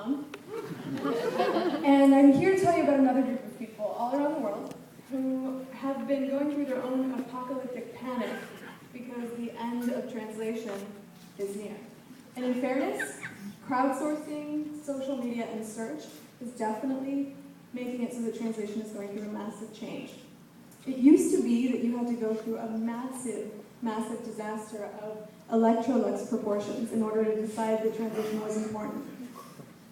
alone. And I'm here to tell you about another group of people all around the world who have been going through their own apocalyptic panic because the end of translation is near. And in fairness, crowdsourcing, social media, and search is definitely making it so that translation is going through a massive change. It used to be that you had to go through a massive disaster of Electrolux proportions in order to decide that translation was important.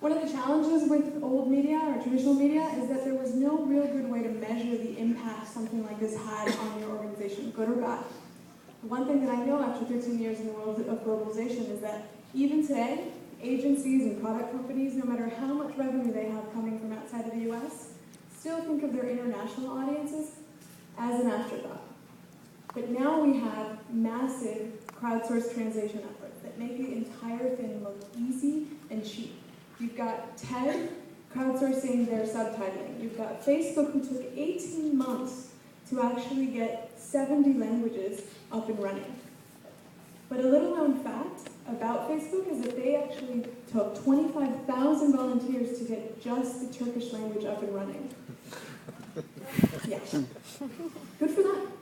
One of the challenges with old media or traditional media is that there was no real good way to measure the impact something like this had on your organization, good or bad. One thing that I know after 13 years in the world of globalization is that even today, agencies and product companies, no matter how much revenue they have coming from outside of the US, still think of their international audiences as an afterthought. But now we have massive crowdsourced translation efforts that make the entire thing look easy and cheap. You've got TED crowdsourcing their subtitling. You've got Facebook, who took 18 months to actually get 70 languages up and running. But a little known fact about Facebook is that they actually took 25,000 volunteers to get just the Turkish language up and running. Yeah, good for them.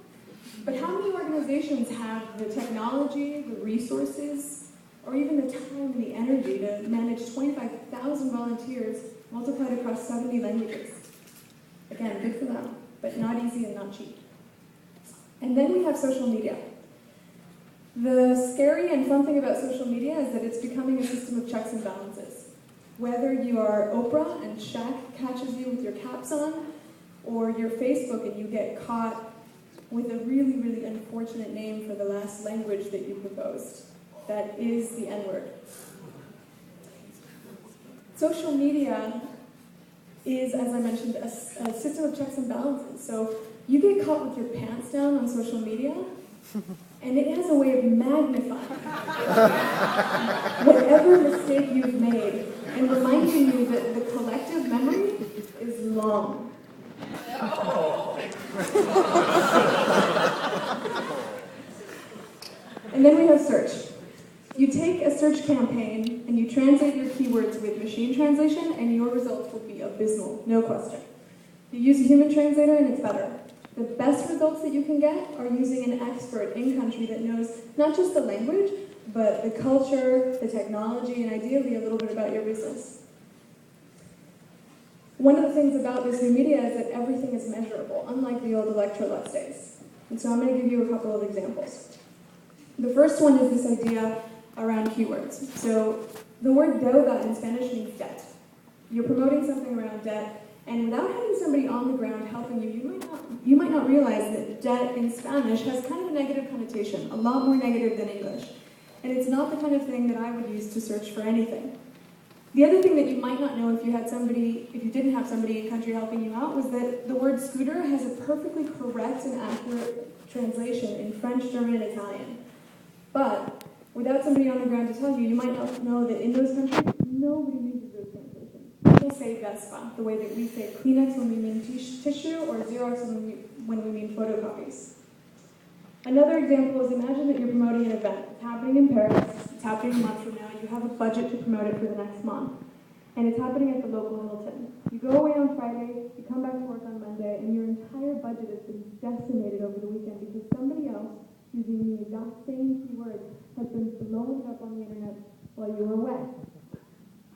But how many organizations have the technology, the resources, or even the time and the energy to manage 25,000 volunteers multiplied across 70 languages? Again, good for them, but not easy and not cheap. And then we have social media. The scary and fun thing about social media is that it's becoming a system of checks and balances. Whether you are Oprah and Shaq catches you with your caps on, or you're Facebook and you get caught with a really, really unfortunate name for the last language that you proposed. That is the N-word. Social media is, as I mentioned, a system of checks and balances. So you get caught with your pants down on social media, and it has a way of magnifying whatever mistake you've made and reminding you that the collective memory is long. And then we have search. You take a search campaign and you translate your keywords with machine translation and your results will be abysmal, no question. You use a human translator and it's better. The best results that you can get are using an expert in country that knows not just the language, but the culture, the technology, and ideally a little bit about your business. One of the things about this new media is that everything is measurable, unlike the old Electrolux days. And so I'm going to give you a couple of examples. The first one is this idea around keywords. So the word deuda in Spanish means debt. You're promoting something around debt, and without having somebody on the ground helping you, you might not realize that debt in Spanish has kind of a negative connotation, a lot more negative than English. And it's not the kind of thing that I would use to search for anything. The other thing that you might not know if you didn't have somebody in country helping you out was that the word scooter has a perfectly correct and accurate translation in French, German, and Italian. But without somebody on the ground to tell you, you might not know that in those countries, nobody uses those translations. People say Vespa, the way that we say Kleenex when we mean tissue, or Xerox when we mean photocopies. Another example is imagine that you're promoting an event. It's happening in Paris, it's happening a month from now, you have a budget to promote it for the next month. And it's happening at the local Hilton. You go away on Friday, you come back to work on Monday, and your entire budget has been decimated over the weekend because somebody else, using the exact same keywords, has been blowing it up on the internet while you were away.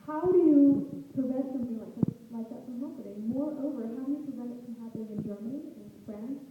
How do you prevent something like that from happening? Moreover, how do you prevent it from happening in Germany, in France,